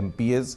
MPAs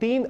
3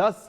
10,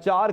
4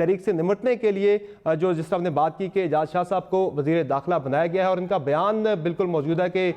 تحریک سے نمٹنے کے لیے جو جس طرح ہم نے بات کی کہ اعجاز شاہ صاحب کو وزیر داخلہ بنایا گیا ہے اور ان کا بیان بالکل موجود ہے کہ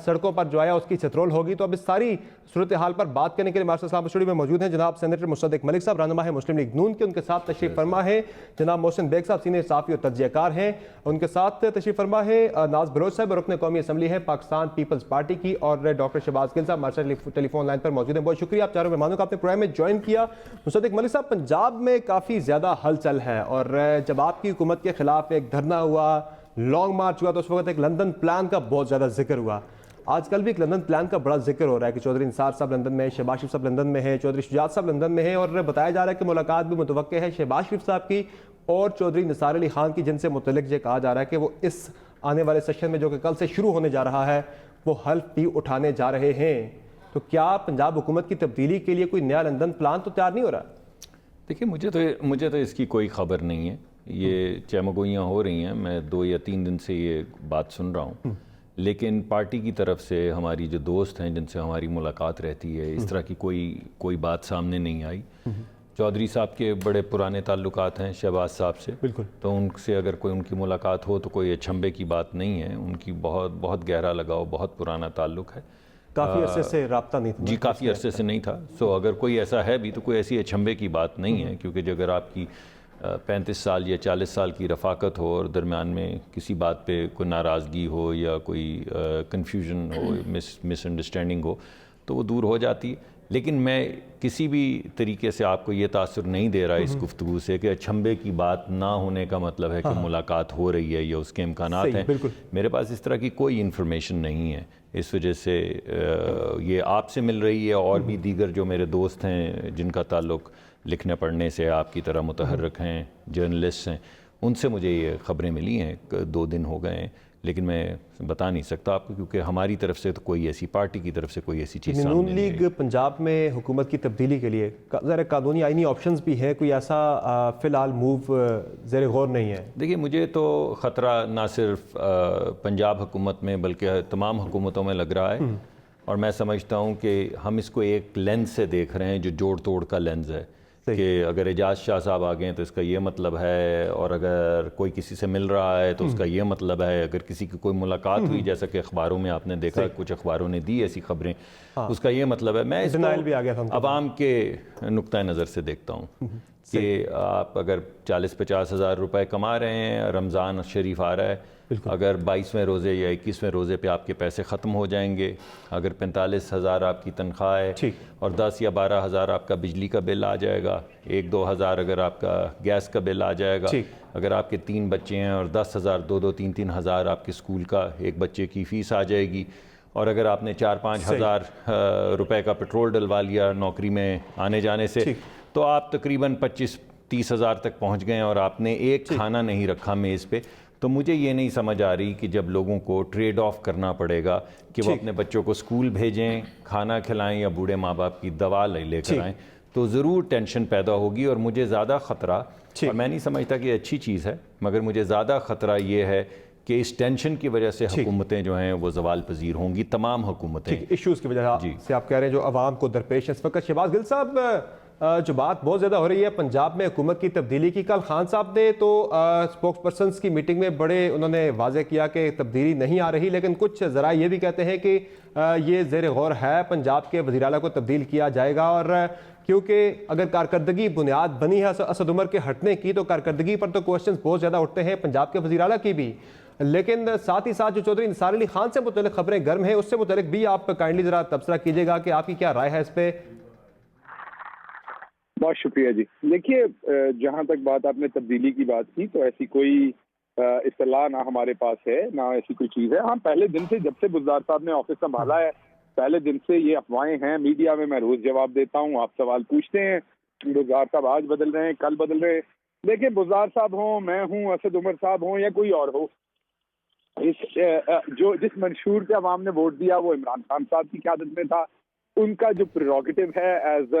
سڑکوں پر جو ہے اس کی چترول ہوگی. تو اب اس ساری صورتحال پر بات کرنے کے لیے ہمارے ساتھ اسٹوڈیو میں موجود ہیں جناب سینیٹر مصدق ملک صاحب, رہنما ہے مسلم لیگ نون کے, ان کے ساتھ تشریف فرما ہے جناب محسن بیگ صاحب, سینئر صحافی اور تجزیہ کار ہیں, ان کے ساتھ تشریف فرما ہے ناز بلوچ صاحب, رکن قومی اسمبلی ہے پاکستان پیپلز پارٹی کی, اور ڈاکٹر شہباز گل صاحب ہمارے ساتھ ٹیلی فون لائن پر موجود ہیں. بہت شکریہ آپ چاروں مہمانوں کا آپ نے پروگرام میں جوائن کیا. مصدق ملک صاحب, پنجاب میں کافی زیادہ ہلچل ہے اور جب آپ کی حکومت کے خلاف ایک دھرنا ہوا, لانگ مارچ ہوا, تو اس وقت ایک لندن پلان کا بہت زیادہ ذکر ہوا. آج کل بھی ایک لندن پلان کا بڑا ذکر ہو رہا ہے کہ چودھری نثار صاحب لندن میں ہیں, شہباز شریف صاحب لندن میں ہیں, چودھری شجاعت صاحب لندن میں ہیں, اور بتایا جا رہا ہے کہ ملاقات بھی متوقع ہے شہباز شریف صاحب کی اور چودھری نثار علی خان کی, جن سے متعلق یہ کہا جا رہا ہے کہ وہ اس آنے والے سیشن میں جو کہ کل سے شروع ہونے جا رہا ہے وہ حلف بھی اٹھانے جا رہے ہیں. تو کیا پنجاب حکومت کی تبدیلی کے لیے کوئی نیا لندن پلان تو تیار نہیں ہو رہا؟ دیکھیں, مجھے تو اس کی کوئی خبر نہیں ہے. یہ چمگوئیاں ہو رہی ہیں, میں 2 یا 3 دن سے یہ بات سن رہا ہوں, لیکن پارٹی کی طرف سے ہماری جو دوست ہیں جن سے ہماری ملاقات رہتی ہے, اس طرح کی کوئی بات سامنے نہیں آئی. چودھری صاحب کے بڑے پرانے تعلقات ہیں شہباز صاحب سے, بالکل, تو ان سے اگر کوئی ان کی ملاقات ہو تو کوئی اچھمبے کی بات نہیں ہے. ان کی بہت گہرا لگاؤ, بہت پرانا تعلق ہے. کافی عرصے سے رابطہ نہیں تھا. جی, کافی عرصے سے نہیں تھا. سو اگر کوئی ایسا ہے بھی تو کوئی ایسی اچھمبے کی بات نہیں ہے, کیونکہ اگر آپ کی 35 سال یا 40 سال کی رفاقت ہو اور درمیان میں کسی بات پہ کوئی ناراضگی ہو یا کوئی کنفیوژن ہو, مس انڈرسٹینڈنگ ہو, تو وہ دور ہو جاتی ہے. لیکن میں کسی بھی طریقے سے آپ کو یہ تاثر نہیں دے رہا اس گفتگو سے کہ اچھمبے کی بات نہ ہونے کا مطلب ہے کہ ملاقات ہو رہی ہے یا اس کے امکانات ہیں. میرے پاس اس طرح کی کوئی انفارمیشن نہیں ہے. اس وجہ سے یہ آپ سے مل رہی ہے, اور بھی دیگر جو میرے دوست ہیں جن کا تعلق لکھنے پڑھنے سے آپ کی طرح متحرک ہیں, جرنلسٹ ہیں, ان سے مجھے یہ خبریں ملی ہیں. 2 دن ہو گئے ہیں, لیکن میں بتا نہیں سکتا آپ کو, کیونکہ ہماری طرف سے تو کوئی ایسی, پارٹی کی طرف سے کوئی ایسی چیز سامنے نون لیگ پنجاب میں حکومت کی تبدیلی کے لیے ذرا قانونی آئینی آپشنز بھی ہیں, کوئی ایسا فی الحال موو زیر غور نہیں ہے؟ دیکھیے, مجھے تو خطرہ نہ صرف پنجاب حکومت میں بلکہ تمام حکومتوں میں لگ رہا ہے, اور میں سمجھتا ہوں کہ ہم اس کو ایک لینز سے دیکھ رہے ہیں جو جوڑ توڑ کا لینز ہے, کہ اگر اعجاز شاہ صاحب آ گئے تو اس کا یہ مطلب ہے, اور اگر کوئی کسی سے مل رہا ہے تو اس کا یہ مطلب ہے, اگر کسی کی کوئی ملاقات ہوئی جیسا کہ اخباروں میں آپ نے دیکھا, کچھ اخباروں نے دی ایسی خبریں, اس کا یہ مطلب ہے. میں اس کو عوام کے نقطہ نظر سے دیکھتا ہوں کہ آپ اگر 40-50 ہزار روپے کما رہے ہیں, رمضان شریف آ رہا ہے, اگر 22ویں روزے یا 21ویں روزے پہ آپ کے پیسے ختم ہو جائیں گے, اگر 45 ہزار آپ کی تنخواہ ہے اور 10 یا 12 ہزار آپ کا بجلی کا بل آ جائے گا, 1-2 ہزار اگر آپ کا گیس کا بل آ جائے گا, اگر آپ کے 3 بچے ہیں اور 10 ہزار 2-3 ہزار آپ کے اسکول کا ایک بچے کی فیس آ جائے گی, اور اگر آپ نے 4-5 ہزار روپے کا پیٹرول ڈلوا لیا نوکری میں آنے جانے سے, تو آپ تقریباً 25-30 ہزار تک پہنچ گئے, اور آپ نے ایک کھانا نہیں رکھا میز پہ. تو مجھے یہ نہیں سمجھ آ رہی کہ جب لوگوں کو ٹریڈ آف کرنا پڑے گا کہ وہ اپنے بچوں کو اسکول بھیجیں, کھانا کھلائیں یا بوڑھے ماں باپ کی دوا لے کر آئیں, تو ضرور ٹینشن پیدا ہوگی. اور مجھے زیادہ خطرہ, اور میں نہیں سمجھتا کہ اچھی چیز ہے, مگر مجھے زیادہ خطرہ یہ ہے کہ اس ٹینشن کی وجہ سے حکومتیں جو ہیں وہ زوال پذیر ہوں گی, تمام حکومتیں. ایشوز کی وجہ سے آپ کہہ رہے ہیں جو عوام کو درپیش ہے اس وقت. شہباز گل صاحب, جو بات بہت زیادہ ہو رہی ہے پنجاب میں حکومت کی تبدیلی کی, کل خان صاحب نے تو اسپوکس پرسنز کی میٹنگ میں بڑے انہوں نے واضح کیا کہ تبدیلی نہیں آ رہی, لیکن کچھ ذرائع یہ بھی کہتے ہیں کہ یہ زیر غور ہے, پنجاب کے وزیر اعلیٰ کو تبدیل کیا جائے گا. اور کیونکہ اگر کارکردگی بنیاد بنی ہے اسد عمر کے ہٹنے کی, تو کارکردگی پر تو کوشچنز بہت زیادہ اٹھتے ہیں پنجاب کے وزیر اعلیٰ کی بھی, لیکن ساتھ ہی ساتھ جو چودھری نثار علی خان سے متعلق خبریں گرم ہیں, اس سے متعلق بھی آپ کائنڈلی ذرا تبصرہ کیجیے گا کہ آپ کی کیا رائے ہے اس پہ. بہت شکریہ جی. دیکھیے, جہاں تک بات آپ نے تبدیلی کی بات کی, تو ایسی کوئی اصطلاح نہ ہمارے پاس ہے, نہ ایسی کوئی چیز ہے. ہم پہلے دن سے, جب سے بزدار صاحب نے آفس سنبھالا ہے, پہلے دن سے یہ افواہیں ہیں میڈیا میں, میں روز جواب دیتا ہوں, آپ سوال پوچھتے ہیں, بزدار صاحب آج بدل رہے ہیں, کل بدل رہے ہیں. دیکھیں, بزدار صاحب ہوں, میں ہوں, اسد عمر صاحب ہوں, یا کوئی اور ہو, جس منشور پہ عوام نے ووٹ دیا وہ عمران خان صاحب کی قیادت میں تھا. ان کا جو پریروگیٹو ہے as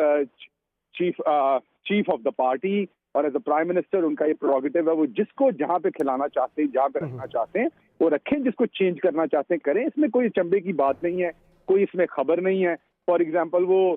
chief of the party اور ایز اے پرائم منسٹر, ان کا یہ پریروگیٹو ہے, وہ جس کو جہاں پہ کھلانا چاہتے ہیں, جہاں پہ رکھنا چاہتے ہیں وہ رکھیں, جس کو چینج کرنا چاہتے ہیں کریں. اس میں کوئی چمبے کی بات نہیں ہے, کوئی اس میں خبر نہیں ہے. فار ایگزامپل وہ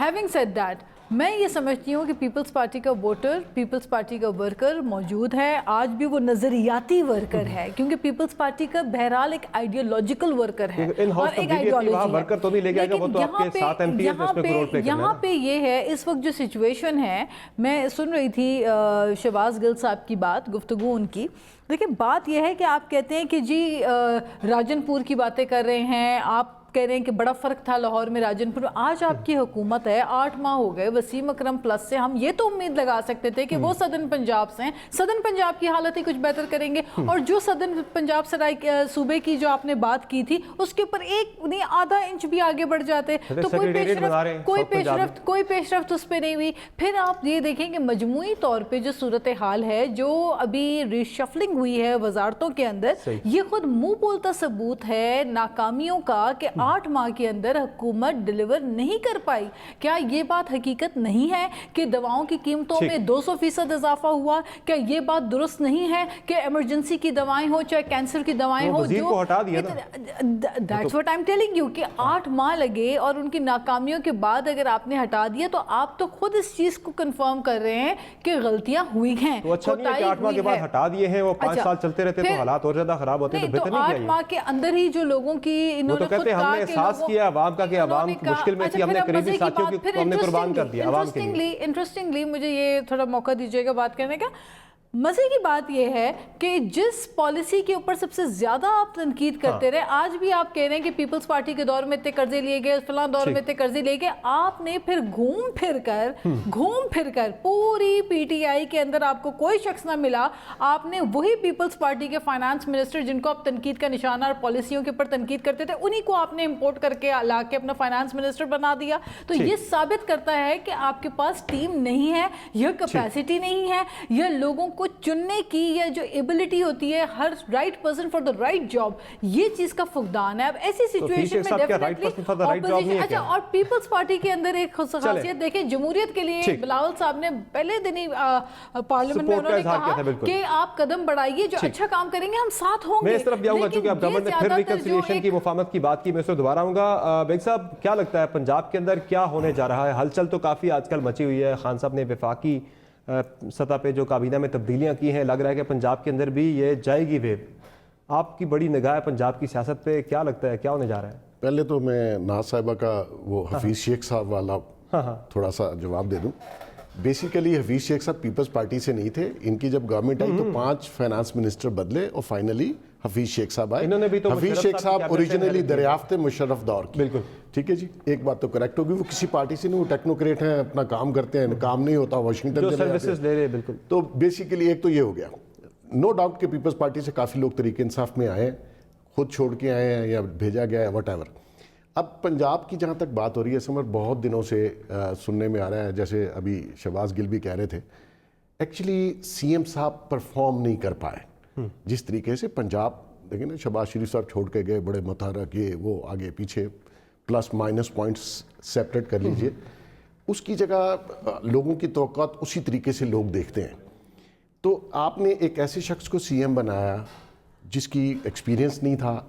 ہیونگ سیڈ دیٹ میں یہ سمجھتی ہوں کہ پیپلز پارٹی کا ووٹر، پیپلز پارٹی کا ورکر موجود ہے، آج بھی وہ نظریاتی ورکر ہے، کیونکہ پیپلز پارٹی کا بہرحال ایک آئیڈیولوجیکل ورکر ہے اور ایک آئیڈیولوجی ہے۔ ورکر تو نہیں لے کے آئے گا، وہ تو آپ کے 7 ایم پی ایس اس میں رول پلے کرنا ہے۔ یہاں پہ یہ ہے اس وقت جو سچویشن ہے، میں سن رہی تھی شہباز گل صاحب کی بات، گفتگو ان کی، دیکھیں بات یہ ہے کہ آپ کہتے ہیں کہ جی راجن پور کی باتیں کر رہے ہیں، آپ کہہ رہے ہیں کہ بڑا فرق تھا لاہور میں راجن پور میں، آج آپ کی حکومت ہے، 8 ماہ ہو گئے، وسیم اکرم پلس سے ہم یہ تو امید لگا سکتے تھے کہ وہ سدن پنجاب سے ہیں، سدن پنجاب کی حالت ہی کچھ بہتر کریں گے، اور جو سدن پنجاب صوبے کی جو آپ نے بات کی تھی اس کے اوپر ایک نہیں آدھا انچ بھی آگے بڑھ جاتے تو کوئی پیش رفت اس پہ نہیں ہوئی۔ پھر آپ یہ دیکھیں کہ مجموعی طور پہ جو صورتحال ہے، جو ابھی ریشفلنگ ہوئی ہے وزارتوں کے اندر، یہ خود منہ بولتا ثبوت ہے ناکامیوں کا کہ 8 ماہ کے اندر حکومت ڈیلیور نہیں کر پائی۔ کیا یہ بات حقیقت نہیں ہے کہ دواؤں کی قیمتوں میں 200% اضافہ ہوا؟ کیا یہ بات درست نہیں ہے کہ ایمرجنسی کی دوائیں ہو چاہے کینسر کی دوائیں ہو، وزیر کو ہٹا دیا نا، that's what I am telling you کہ 8 ماہ لگے اور ان کی ناکامیوں کے بعد اگر آپ نے ہٹا دیا تو آپ تو خود اس چیز کو کنفرم کر رہے ہیں کہ غلطیاں ہوئی ہیں۔ تو اچھا نہیں ہے کہ 8 ماہ کے بعد ہٹا دیے ہیں، وہ 5 سال چلتے رہتے تو حالات اور زیادہ خراب ہوتے، تو بہتر نہیں کیا؟ 8 ماہ کے اندر ہی جو لوگوں کی انہوں نے خود کہا کہ احساس کیا عوام کا کہ عوام مشکل میں تھی، ہم نے قریبی ساتھیوں کو ہم نے قربان کر دیا عوام کے لیے۔ انٹرسٹنگلی مجھے یہ تھوڑا موقع دیجیے گا بات کرنے کا، مزے کی بات یہ ہے کہ جس پالیسی کے اوپر سب سے زیادہ آپ تنقید کرتے رہے، آج بھی آپ کہہ رہے ہیں کہ پیپلز پارٹی کے دور میں اتنے قرضے لیے گئے، فلاں دور میں اتنے قرضے لیے گئے، آپ نے پھر گھوم پھر کر پوری پی ٹی آئی کے اندر آپ کو کوئی شخص نہ ملا، آپ نے وہی پیپلز پارٹی کے فائنانس منسٹر جن کو آپ تنقید کا نشانہ اور پالیسیوں کے اوپر تنقید کرتے تھے، انہی کو آپ نے امپورٹ کر کے لا کے اپنا فائنانس منسٹر بنا دیا۔ تو یہ ثابت کرتا ہے کہ آپ کے پاس ٹیم نہیں ہے، یہ کیپیسٹی نہیں ہے، یہ لوگوں کو چننے کی یا جو ایبلٹی ہوتی ہے her right person for the right job, یہ چیز کا فقدان ہے۔ اب ایسی سچویشن میں ڈیفینیٹلی اچھا، اور پیپلز پارٹی کے اندر ایک خاصیت دیکھیں، جمہوریت کے لیے بلاول صاحب نے پہلے دن ہی پارلیمنٹ میں انہوں نے کہا کہ آپ قدم بڑھائیے، جو اچھا کام کریں گے ہم ساتھ ہوں گے۔ میں اس طرف جاؤں گا چونکہ اب گورنمنٹ نے پھر ریکنسیلیشن کی مفاہمت کی بات کی، میں اس سے دوبارہ آؤں گا۔ بیگ صاحب کیا لگتا ہے پنجاب کے اندر کیا ہونے جا رہا ہے؟ ہلچل تو کافی آج کل مچی ہوئی ہے، خان صاحب نے وفاقی سطح پہ جو کابینہ میں تبدیلیاں کی ہیں، لگ رہا ہے کہ پنجاب کے اندر بھی یہ جائے گی ویو۔ آپ کی بڑی نگاہ ہے پنجاب کی سیاست پہ، کیا لگتا ہے کیا ہونے جا رہا ہے؟ پہلے تو میں ناز صاحبہ کا وہ حفیظ شیخ صاحب والا تھوڑا سا جواب دے دوں۔ بیسیکلی حفیظ شیخ صاحب پیپلز پارٹی سے نہیں تھے، ان کی جب گورنمنٹ آئی تو 5 فائنانس منسٹر بدلے اور فائنلی حفیظ شیخ صاحب آئے۔ حفیظ شیخ صاحب اوریجنلی دریافت مشرف دور کی، بالکل ٹھیک ہے جی، ایک بات تو کریکٹ ہوگی، وہ کسی پارٹی سے نہیں، وہ ٹیکنوکریٹ ہیں، اپنا کام کرتے ہیں، کام نہیں ہوتا واشنگٹن سروسز لے رہے، بالکل۔ تو بیسیکلی ایک تو یہ ہو گیا، نو ڈاؤٹ کہ پیپلز پارٹی سے کافی لوگ تحریک انصاف میں آئے ہیں، خود چھوڑ کے آئے ہیں یا بھیجا گیا ہے، وٹ ایور۔ اب پنجاب کی جہاں تک بات ہو رہی ہے سمر، بہت دنوں سے سننے میں آ رہا ہے، جیسے ابھی شہباز گل بھی کہہ رہے تھے، ایکچولی سی ایم صاحب پرفارم نہیں کر پائے جس طریقے سے پنجاب، دیکھیں نا شہباز شریف صاحب چھوڑ کے گئے، بڑے متحرک یہ وہ آگے پیچھے پلس مائنس پوائنٹس سیپریٹ کر لیجئے، اس کی جگہ لوگوں کی توقعات اسی طریقے سے لوگ دیکھتے ہیں۔ تو آپ نے ایک ایسے شخص کو سی ایم بنایا جس کی ایکسپیرینس نہیں تھا،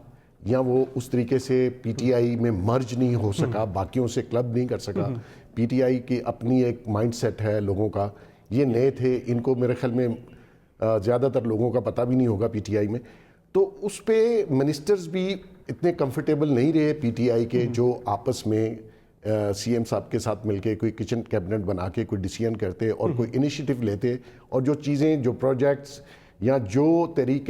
یا وہ اس طریقے سے پی ٹی آئی میں مرج نہیں ہو سکا، باقیوں سے کلب نہیں کر سکا۔ پی ٹی آئی کی اپنی ایک مائنڈ سیٹ ہے لوگوں کا، یہ نئے تھے، ان کو میرے خیال میں زیادہ تر لوگوں کا پتہ بھی نہیں ہوگا پی ٹی آئی میں، تو اس پہ منسٹرز بھی اتنے کمفرٹیبل نہیں رہے پی ٹی آئی کے، جو آپس میں سی ایم صاحب کے ساتھ مل کے کوئی کچن کیبنٹ بنا کے کوئی ڈیسیژن کرتے اور کوئی انیشیٹو لیتے، اور جو چیزیں جو پروجیکٹس یا جو تحریک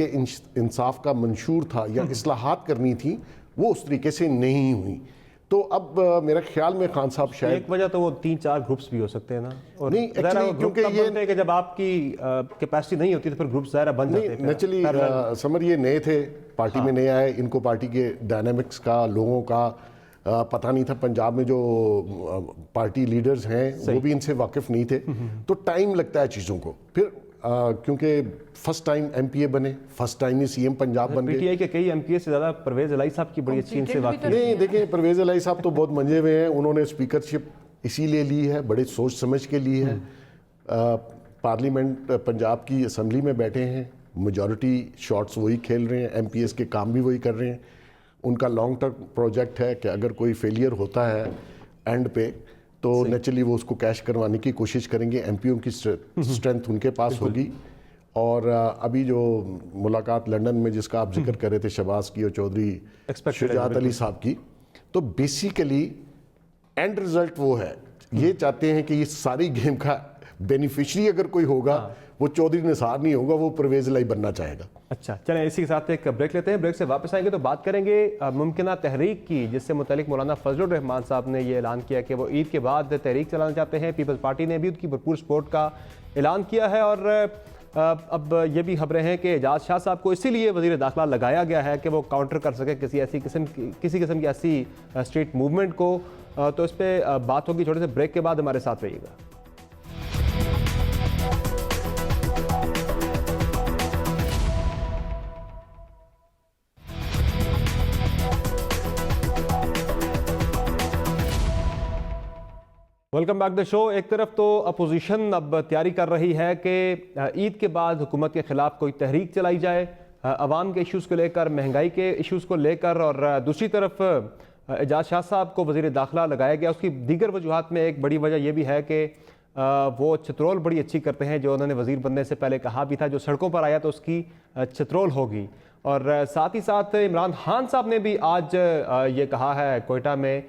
انصاف کا منشور تھا یا اصلاحات کرنی تھی وہ اس طریقے سے نہیں ہوئی۔ تو اب میرے خیال میں خان صاحب شاید ایک وجہ تو وہ 3-4 گروپس بھی ہو سکتے ہیں نا، اور نہیں ایکچولی کیونکہ یہ کہ جب آپ کی کیپیسٹی نہیں ہوتی تو پھر گروپ ظاہر بن جاتے ہیں۔ نیچرلی سمر یہ نئے تھے، پارٹی میں نئے آئے، ان کو پارٹی کے ڈائنامکس کا، لوگوں کا پتہ نہیں تھا، پنجاب میں جو پارٹی لیڈرز ہیں وہ بھی ان سے واقف نہیں تھے، تو ٹائم لگتا ہے چیزوں کو۔ پھر کیونکہ فرسٹ ٹائم ایم پی اے بنے، فرسٹ ٹائم ہی سی ایم پنجاب بن گئے۔ پی ٹی آئی کے کئی ایم پی اے سے زیادہ پرویز الہی صاحب کی بڑی اچھی ان سے واقعی نہیں، دیکھیں پرویز الہی صاحب تو بہت منجے ہوئے ہیں، انہوں نے اسپیکرشپ اسی لیے لی ہے، بڑے سوچ سمجھ کے لی ہے۔ پارلیمنٹ پنجاب کی اسمبلی میں بیٹھے ہیں، میجورٹی شاٹس وہی کھیل رہے ہیں، ایم پی ایس کے کام بھی وہی کر رہے ہیں۔ ان کا لانگ ٹرم پروجیکٹ ہے کہ اگر کوئی فیلئر ہوتا ہے اینڈ پہ تو نیچرلی وہ اس کو کیش کروانے کی کوشش کریں گے. ایم پیوں کی اسٹرینتھ ان کے پاس ہوگی. اور ابھی جو ملاقات لنڈن میں جس کا آپ ذکر کر رہے تھے شہباز کی اور چودھری شجاعت علی صاحب کی, تو بیسیکلی اینڈ رزلٹ وہ ہے, یہ چاہتے ہیں کہ یہ ساری گیم کا بینیفیشری اگر کوئی ہوگا وہ چودھری نثار نہیں ہوگا, وہ پرویز الہی بننا چاہے گا. اچھا چلیں اسی کے ساتھ ایک بریک لیتے ہیں. بریک سے واپس آئیں گے تو بات کریں گے ممکنہ تحریک کی, جس سے متعلق مولانا فضل الرحمان صاحب نے یہ اعلان کیا کہ وہ عید کے بعد تحریک چلانا چاہتے ہیں. پیپلز پارٹی نے بھی ان کی بھرپور سپورٹ کا اعلان کیا ہے. اور اب یہ بھی خبریں ہیں کہ اعجاز شاہ صاحب کو اسی لیے وزیر داخلہ لگایا گیا ہے کہ وہ کاؤنٹر کر سکے کسی قسم کی ایسی اسٹریٹ موومنٹ کو. تو اس پہ بات ہوگی چھوٹے سے بریک کے بعد. ہمارے ساتھ رہیے گا. ویلکم بیک دا شو. ایک طرف تو اپوزیشن اب تیاری کر رہی ہے کہ عید کے بعد حکومت کے خلاف کوئی تحریک چلائی جائے عوام کے ایشوز کو لے کر, مہنگائی کے ایشوز کو لے کر, اور دوسری طرف اعجاز شاہ صاحب کو وزیر داخلہ لگایا گیا. اس کی دیگر وجوہات میں ایک بڑی وجہ یہ بھی ہے کہ وہ چترول بڑی اچھی کرتے ہیں, جو انہوں نے وزیر بننے سے پہلے کہا بھی تھا, جو سڑکوں پر آیا تو اس کی چترول ہوگی. اور ساتھ ہی ساتھ عمران خان صاحب نے بھی آج یہ کہا ہے کوئٹہ میں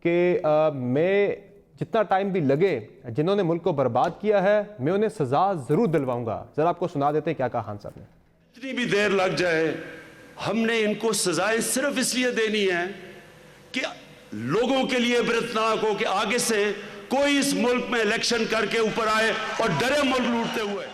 کہ میں جتنا ٹائم بھی لگے, جنہوں نے ملک کو برباد کیا ہے میں انہیں سزا ضرور دلواؤں گا. ذرا آپ کو سنا دیتے ہیں کیا کہا خان صاحب نے. جتنی بھی دیر لگ جائے ہم نے ان کو سزائیں صرف اس لیے دینی ہے کہ لوگوں کے لیے عبرتناک ہو کہ آگے سے کوئی اس ملک میں الیکشن کر کے اوپر آئے اور ڈرے ملک لوٹتے ہوئے.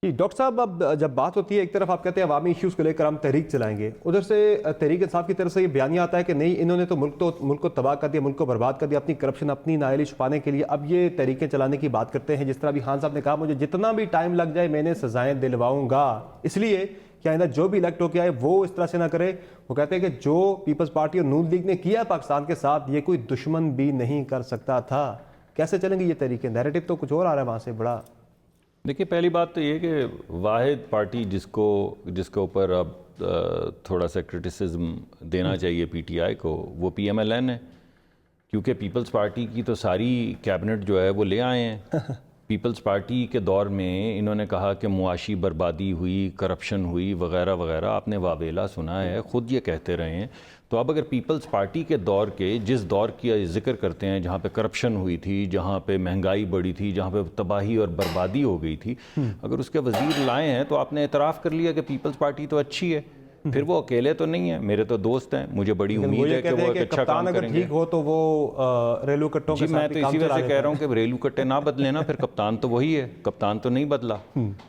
جی ڈاکٹر صاحب, اب جب بات ہوتی ہے ایک طرف آپ کہتے ہیں عوامی ایشوز کو لے کر ہم تحریک چلائیں گے, ادھر سے تحریک انصاف کی طرف سے یہ بیانیہ آتا ہے کہ نہیں انہوں نے تو ملک کو تباہ کر دیا, ملک کو برباد کر دیا اپنی کرپشن اپنی نااہلی چھپانے کے لیے. اب یہ تحریکیں چلانے کی بات کرتے ہیں, جس طرح بھی خان صاحب نے کہا مجھے جتنا بھی ٹائم لگ جائے میں انہیں سزائیں دلواؤں گا, اس لیے کہ آئندہ جو بھی الیکٹ ہو کے آئے وہ اس طرح سے نہ کرے. وہ کہتے ہیں کہ جو پیپلز پارٹی اور نون لیگ نے کیا پاکستان کے ساتھ یہ کوئی دشمن بھی نہیں کر سکتا تھا. کیسے چلیں گے یہ تحریکیں؟ نیریٹو تو کچھ اور آ رہا ہے وہاں سے بڑا. دیکھیے پہلی بات تو یہ کہ واحد پارٹی جس کے اوپر اب تھوڑا سا کرٹیسزم دینا چاہیے پی ٹی آئی کو, وہ پی ایم ایل این ہے, کیونکہ پیپلز پارٹی کی تو ساری کیبنٹ جو ہے وہ لے آئے ہیں. پیپلز پارٹی کے دور میں انہوں نے کہا کہ معاشی بربادی ہوئی, کرپشن ہوئی وغیرہ وغیرہ, آپ نے واویلا سنا ہے, خود یہ کہتے رہے ہیں. تو اب اگر پیپلز پارٹی کے دور کے جس دور کی ذکر کرتے ہیں جہاں پہ کرپشن ہوئی تھی, جہاں پہ مہنگائی بڑھی تھی, جہاں پہ تباہی اور بربادی ہو گئی تھی, اگر اس کے وزیر لائے ہیں تو آپ نے اعتراف کر لیا کہ پیپلز پارٹی تو اچھی ہے. پھر وہ اکیلے تو نہیں ہیں, میرے تو دوست ہیں, مجھے بڑی امید ہے کہ وہ ایک اچھا کام کریں گے. اگر ٹھیک ہو تو وہ ریلو کٹوں کے ساتھ میں تو اسی وجہ سے کہہ رہا ہوں کہ ریلو کٹے نہ بدلیں نا, پھر کپتان تو وہی ہے, کپتان تو نہیں بدلا.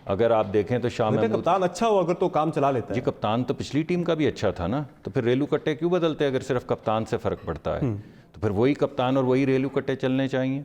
اگر آپ دیکھیں تو شاہ محمود کپتان اچھا ہو اگر تو کام چلا لیتا ہے. جی کپتان تو پچھلی ٹیم کا بھی اچھا تھا نا, تو پھر ریلو کٹے کیوں بدلتے اگر صرف کپتان سے فرق پڑتا ہے؟ تو پھر وہی کپتان اور وہی ریلو کٹے چلنے چاہیے.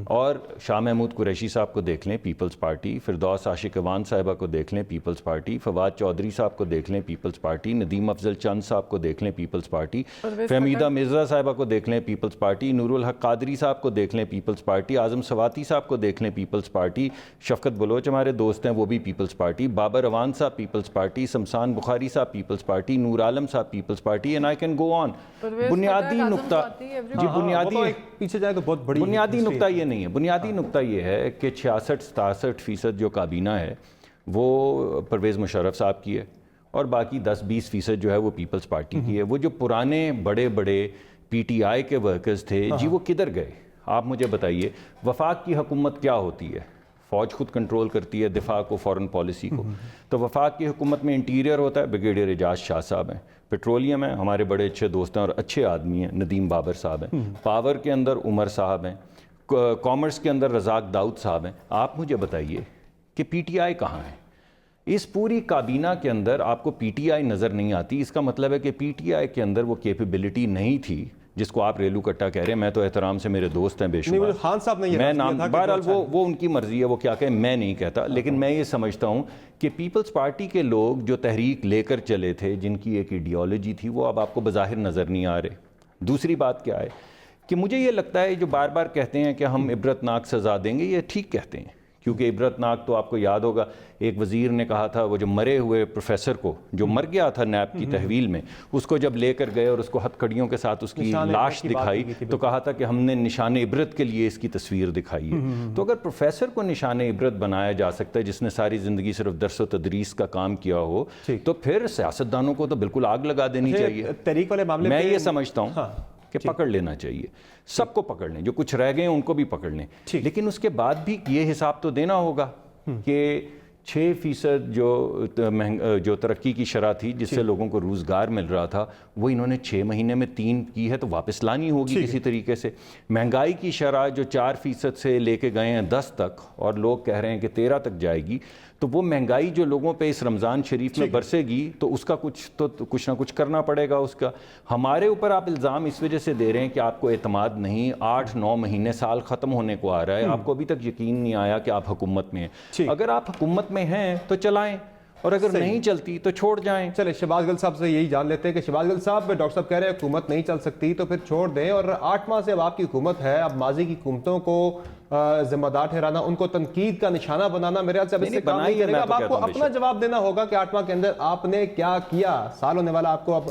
اور شاہ محمود قریشی صاحب کو دیکھ لیں, پیپلز پارٹی. فردوس عاشق وان صاحبہ کو دیکھ لیں, پیپلز پارٹی. فواد چودھری صاحب کو دیکھ لیں, پیپلز پارٹی. ندیم افضل چند صاحب کو دیکھ لیں, پیپلز پارٹی. فہمیدہ مرزا صاحبہ کو دیکھ لیں, پیپلز پارٹی. نور الحق قادری صاحب کو دیکھ لیں, پیپلز پارٹی. اعظم سواتی صاحب کو دیکھ لیں, پیپلز پارٹی. شفقت بلوچ ہمارے دوست ہیں, وہ بھی پیپلز پارٹی. بابر اوان صاحب پیپلز پارٹی. شمسان بخاری صاحب پیپلز پارٹی. نور عالم صاحب Peoples Party. And I can go on. بنیادی نقطہ پیچھے جائے تو بہت بڑی بنیادی نقطہ یہ نہیں ہے. بنیادی نقطہ یہ ہے کہ 66-67% جو کابینہ ہے وہ پرویز مشرف صاحب کی ہے, اور باقی 10-20% جو ہے وہ پیپلز پارٹی کی ہے. وہ جو پرانے بڑے بڑے پی ٹی آئی کے ورکرز تھے, جی وہ کدھر گئے؟ آپ مجھے بتائیے. وفاق کی حکومت کیا ہوتی ہے؟ فوج خود کنٹرول کرتی ہے دفاع کو, فورن پالیسی کو. تو وفاق کی حکومت میں انٹیریئر ہوتا ہے, بریگیڈیئر اعجاز شاہ صاحب ہیں. پیٹرولیم ہے, ہمارے بڑے اچھے دوست ہیں اور اچھے آدمی ہیں, ندیم بابر صاحب ہیں. پاور کے اندر عمر صاحب ہیں. کامرس کے اندر رزاق داؤد صاحب ہیں. آپ مجھے بتائیے کہ پی ٹی آئی کہاں ہے؟ اس پوری کابینہ کے اندر آپ کو پی ٹی آئی نظر نہیں آتی. اس کا مطلب ہے کہ پی ٹی آئی کے اندر وہ کیپیبلٹی نہیں تھی جس کو آپ ریلو کٹا کہہ رہے ہیں. میں تو احترام سے میرے دوست ہیں بے شمار, خان صاحب نے میں نام بہرحال وہ ان کی مرضی ہے, وہ کیا کہیں میں نہیں کہتا. لیکن میں یہ سمجھتا ہوں کہ پیپلز پارٹی کے لوگ جو تحریک لے کر چلے تھے, جن کی ایک ایڈیالوجی تھی, وہ اب آپ کو بظاہر نظر نہیں آ رہے. دوسری بات کیا ہے کہ مجھے یہ لگتا ہے جو بار بار کہتے ہیں کہ ہم عبرتناک سزا دیں گے, یہ ٹھیک کہتے ہیں کیونکہ عبرتناک تو آپ کو یاد ہوگا ایک وزیر نے کہا تھا وہ جو مرے ہوئے پروفیسر کو جو مر گیا تھا نیب کی تحویل میں اس کو جب لے کر گئے اور اس کو ہتھ کڑیوں کے ساتھ اس کی لاش دکھائی تو کہا تھا کہ ہم نے نشان عبرت کے لیے اس کی تصویر دکھائی ہے. تو اگر پروفیسر کو نشان عبرت بنایا جا سکتا ہے جس نے ساری زندگی صرف درس و تدریس کا کام کیا ہو تو پھر سیاستدانوں کو تو بالکل آگ لگا دینی چاہیے. تحریک والے معاملے میں یہ سمجھتا ہوں کہ پکڑ لینا چاہیے, سب کو پکڑ لیں, جو کچھ رہ گئے ہیں ان کو بھی پکڑ لیں, لیکن اس کے بعد بھی یہ حساب تو دینا ہوگا کہ 6% جو ترقی کی شرح تھی جس سے لوگوں کو روزگار مل رہا تھا وہ انہوں نے 6 مہینے میں 3 کی ہے تو واپس لانی ہوگی کسی طریقے سے. مہنگائی کی شرح جو 4% سے لے کے گئے ہیں 10 تک اور لوگ کہہ رہے ہیں کہ 13 تک جائے گی, تو وہ مہنگائی جو لوگوں پہ اس رمضان شریف میں برسے گی تو اس کا کچھ نہ کچھ کرنا پڑے گا. اس کا ہمارے اوپر آپ الزام اس وجہ سے دے رہے ہیں کہ آپ کو اعتماد نہیں, 8-9 مہینے سال ختم ہونے کو آ رہا ہے, آپ کو ابھی تک یقین نہیں آیا کہ آپ حکومت میں ہیں. اگر آپ حکومت میں ہیں تو چلائیں اور اگر نہیں چلتی تو چھوڑ جائیں. چلے شہباز گل صاحب سے یہی جان لیتے ہیں کہ شہباز گل صاحب, ڈاکٹر صاحب کہہ رہے ہیں حکومت نہیں چل سکتی تو پھر چھوڑ دیں, اور 8 ماہ سے اب آپ کی حکومت ہے, اب ماضی کی حکومتوں کو ذمہ دار ٹھہرانا, ان کو تنقید کا نشانہ بنانا میرے خیال سے اب اس سے کام نہیں کرے گا. اب آپ کو اپنا جواب دینا ہوگا کہ 8 ماہ کے اندر آپ نے کیا کیا. سال ہونے والا آپ کو اب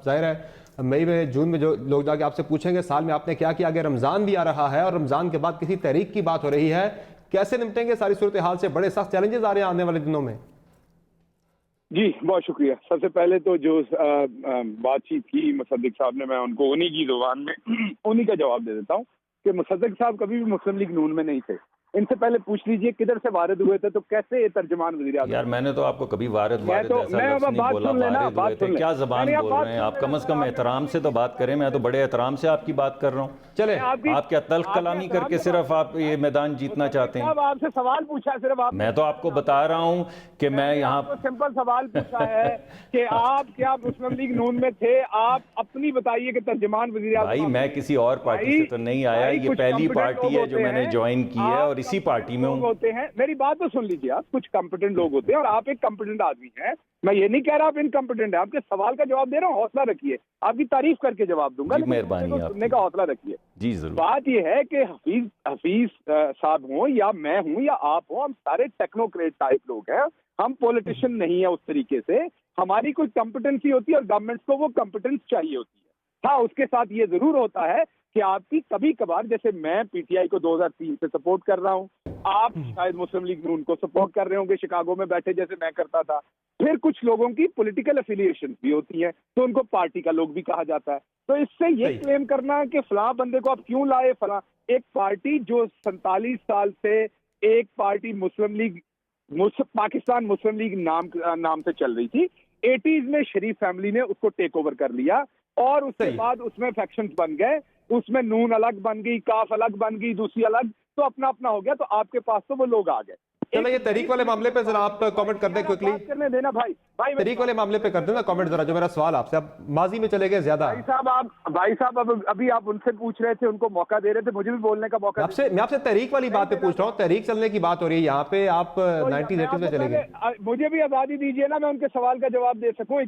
ظاہر ہے مئی میں جون میں جو لوگ جا کے آپ سے پوچھیں گے سال میں آپ نے کیا کیا. اگر رمضان بھی آ رہا ہے اور رمضان کے بعد کسی تحریک کی بات ہو رہی ہے, کیسے نمٹیں گے ساری صورتحال سے؟ بڑے سخت چیلنجز آ رہے ہیں آنے والے دنوں میں. جی بہت شکریہ. سب سے پہلے تو جو بات چیت کی مصدق صاحب نے, میں ان کو انہی کی زبان میں انہی کا جواب دے دیتا ہوں کہ مصدق صاحب کبھی بھی مسلم لیگ نون میں نہیں تھے. ان سے پہلے پوچھ لیجئے کدھر سے وارد ہوئے تھے, تو کیسے یہ ترجمان وزیر اعظم. یار میں نے تو آپ کو کبھی وارد ایسا لفظ نہیں بولا. وارد ہوئے تھے کیا زبان بول رہے ہیں آپ؟ کم از کم احترام سے تو بات کریں. میں تو بڑے احترام سے آپ کی بات کر رہا ہوں. چلے آپ کیا تلخ کلامی کر کے صرف آپ یہ میدان جیتنا چاہتے ہیں؟ آپ سے سوال پوچھا صرف آپ, میں تو آپ کو بتا رہا ہوں کہ میں یہاں سمپل سوال پوچھا ہے کہ آپ کیا مسلم لیگ نون میں تھے. آپ اپنی بتائیے کہ ترجمان وزیر اعظم. بھائی میں کسی اور پارٹی سے تو نہیں آیا, یہ پہلی پارٹی ہے جو میں نے جوائن کی ہے اور اسی پارٹی میں ہوں. ہوتے ہیں, میری بات تو سن لیجیے آپ, کچھ کمپیٹنٹ لوگ ہوتے ہیں اور آپ ایک کمپیٹنٹ آدمی ہیں. میں یہ نہیں کہہ رہا آپ انکمپیٹنٹ ہیں, آپ کے سوال کا جواب دے رہا ہوں, حوصلہ رکھیے, آپ کی تعریف کر کے جواب دوں گا, مہربانی سننے کا حوصلہ رکھیے. جی ضرور. بات یہ ہے کہ حفیظ صاحب ہوں یا میں ہوں یا آپ ہوں, ہم سارے ٹیکنوکریٹ ٹائپ لوگ ہیں, ہم پولیٹیشین نہیں ہیں اس طریقے سے. ہماری کوئی کمپیٹنسی ہوتی ہے اور گورنمنٹس کو وہ کمپیٹنس چاہیے ہوتی ہے. ہاں اس کے ساتھ یہ ضرور ہوتا ہے کہ آپ کی کبھی کبھار, جیسے میں پی ٹی آئی کو 2003 سے سپورٹ کر رہا ہوں, آپ شاید مسلم لیگ نون کو سپورٹ کر رہے ہوں گے شکاگو میں بیٹھے جیسے میں کرتا تھا. پھر کچھ لوگوں کی پولیٹیکل افیلیشن بھی ہوتی ہیں تو ان کو پارٹی کا لوگ بھی کہا جاتا ہے. تو اس سے یہ کلیم کرنا کہ فلاں بندے کو آپ کیوں لائے, فلاں ایک پارٹی جو 47 سال سے ایک پارٹی مسلم لیگ پاکستان مسلم لیگ نام سے چل رہی تھی, 80s میں شریف فیملی نے اس کو ٹیک اوور کر لیا اور اس کے بعد اس میں فیکشنز بن گئے, اس میں نون الگ بن گئی, کاف الگ بن گئی, دوسری الگ, تو اپنا اپنا ہو گیا. تو آپ کے پاس تو وہ لوگ آ گئے. چلیں یہ تحریک والے معاملے پہ ذرا آپ کامنٹ کر دیں کوئکلی. کرنے دینا بھائی تحریک والے معاملے پہ کر دیں نا کامنٹ ذرا, جو میرا سوال آپ سے. اب ماضی میں چلے گئے زیادہ. بھائی صاحب ابھی آپ ان سے پوچھ رہے تھے, ان کو موقع دے رہے تھے, مجھے بھی بولنے کا موقع. میں آپ سے تحریک والی بات پہ پوچھ رہا ہوں, تحریک چلنے کی بات ہو رہی ہے یہاں پہ, آپ 90s 80s میں چلے گئے. مجھے بھی آزادی دیجیے نا, میں ان کے سوال کا جواب دے سکوں.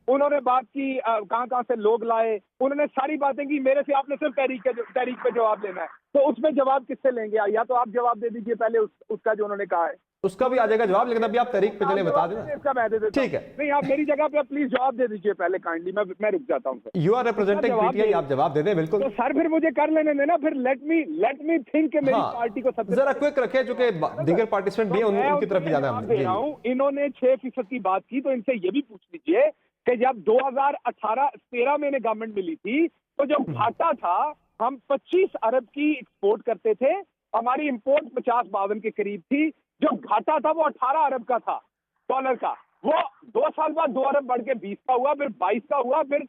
انہوں نے بات کی کہاں سے لوگ لائے, انہوں نے ساری باتیں کی میرے سے. آپ نے صرف تحریک پہ جواب لینا ہے, تو اس میں جواب کس سے لیں گے؟ یا تو آپ جواب دے دیجئے پہلے اس کا جو انہوں نے کہا ہے, اس کا بھی آ جائے گا جواب, لیکن ابھی آپ تحریک پہ چلیں بتا دیں. ٹھیک ہے, نہیں آپ میری جگہ پہ پلیز جواب دے دیجئے پہلے کائنڈلی, میں رک جاتا ہوں. You are representing P T I, آپ جواب دے دیں. بالکل سر, پھر مجھے کر لینے دینا, پھر لیٹ می تھنک کہ میری پارٹی کو سب ذرا کوئک رکھیں, چونکہ دیگر پارٹیسپینٹ بھی ہیں, ان کی طرف بھی جانا ہے. انہوں نے 6% کی بات کی, تو ان سے یہ بھی پوچھ لیجئے کہ جب 2018-13 میں گورنمنٹ ملی تھی تو جو گھاٹا تھا, ہم 25 ارب کی ایکسپورٹ کرتے تھے, ہماری امپورٹ 50-52 کے قریب تھی. جو گھاٹا تھا وہ 18 ارب کا تھا ڈالر کا. وہ 2 سال بعد 2 ارب بڑھ کے 20 کا ہوا, پھر 22 کا ہوا, پھر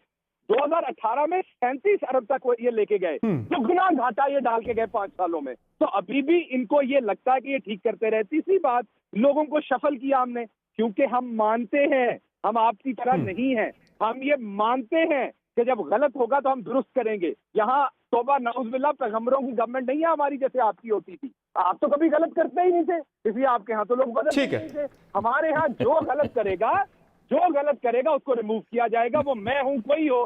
2018 میں 37 ارب تک یہ لے کے گئے. جو گنا گھاٹا یہ ڈال کے گئے 5 سالوں میں. تو ابھی بھی ان کو یہ لگتا ہے کہ یہ ٹھیک کرتے رہے. تیسری بات, لوگوں کو شفل کیا ہم نے, کیونکہ ہم مانتے ہیں, ہم آپ کی طرح نہیں ہیں, ہم یہ مانتے ہیں کہ جب غلط ہوگا تو ہم درست کریں گے. یہاں توبہ نعوذ باللہ پیغمبروں کی گورنمنٹ نہیں ہے ہماری جیسے آپ کی ہوتی تھی. آپ تو کبھی غلط کرتے ہی نہیں تھے, اس لیے آپ کے ہاں تو لوگ بدلتے نہیں تھے. ہمارے ہاں جو غلط کرے گا اس کو ریموو کیا جائے گا. وہ میں ہوں, کوئی ہو,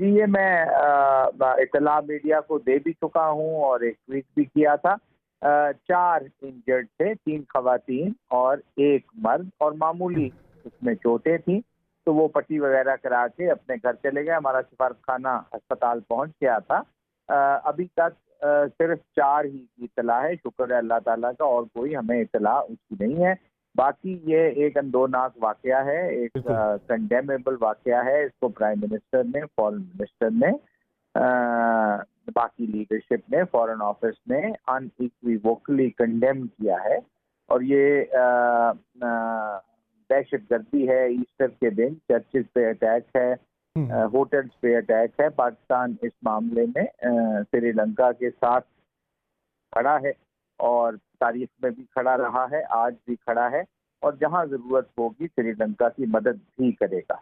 جی یہ میں اطلاع میڈیا کو دے بھی چکا ہوں اور ایک ٹویٹ بھی کیا تھا. 4 انجرڈ تھے, 3 خواتین اور 1 مرد, اور معمولی اس میں چوٹیں تھیں, تو وہ پٹی وغیرہ کرا کے اپنے گھر چلے گئے. ہمارا سفارت خانہ ہسپتال پہنچ گیا تھا. ابھی تک صرف 4 ہی کی اطلاع ہے, شکر ہے اللہ تعالیٰ کا, اور کوئی ہمیں اطلاع اس کی نہیں ہے. باقی یہ ایک اندوناک واقعہ ہے, ایک کنڈیمیبل واقعہ ہے. اس کو پرائم منسٹر نے, فارن منسٹر نے, باقی لیڈرشپ نے, فارن آفس نے ان ایکویوکلی کنڈیم کیا ہے. اور یہ دہشت گردی ہے. ایسٹر کے دن چرچز پہ اٹیک ہے, ہوٹلز پہ اٹیک ہے. پاکستان اس معاملے میں سری لنکا کے ساتھ کھڑا ہے اور تاریخ میں بھی کھڑا رہا ہے, آج بھی کھڑا ہے, اور جہاں ضرورت ہوگی سری لنکا کی مدد بھی کرے گا.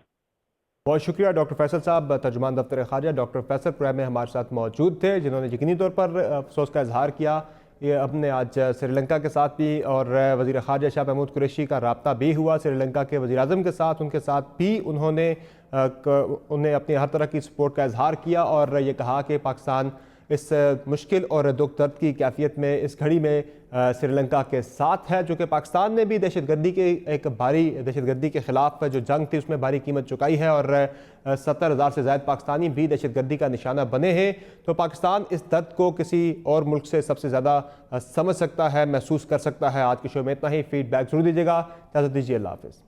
بہت شکریہ ڈاکٹر فیصل صاحب. ترجمان دفتر خارجہ ڈاکٹر فیصل پروگرام میں ہمارے ساتھ موجود تھے, جنہوں نے یقینی طور پر افسوس کا اظہار کیا. یہ اپنے آج سری لنکا کے ساتھ بھی, اور وزیر خارجہ شاہ محمود قریشی کا رابطہ بھی ہوا سری لنکا کے وزیر اعظم کے ساتھ. ان کے ساتھ بھی انہیں اپنی ہر طرح کی سپورٹ کا اظہار کیا, اور یہ کہا کہ پاکستان اس مشکل اور دکھ درد کی کیفیت میں, اس گھڑی میں سری لنکا کے ساتھ ہے. جو کہ پاکستان نے بھی دہشت گردی کے خلاف جو جنگ تھی اس میں بھاری قیمت چکائی ہے, اور 70,000 سے زائد پاکستانی بھی دہشت گردی کا نشانہ بنے ہیں. تو پاکستان اس درد کو کسی اور ملک سے سب سے زیادہ سمجھ سکتا ہے, محسوس کر سکتا ہے. آج کے شو میں اتنا ہی. فیڈ بیک ضرور دیجیے گا. اجازت دیجیے, اللہ حافظ.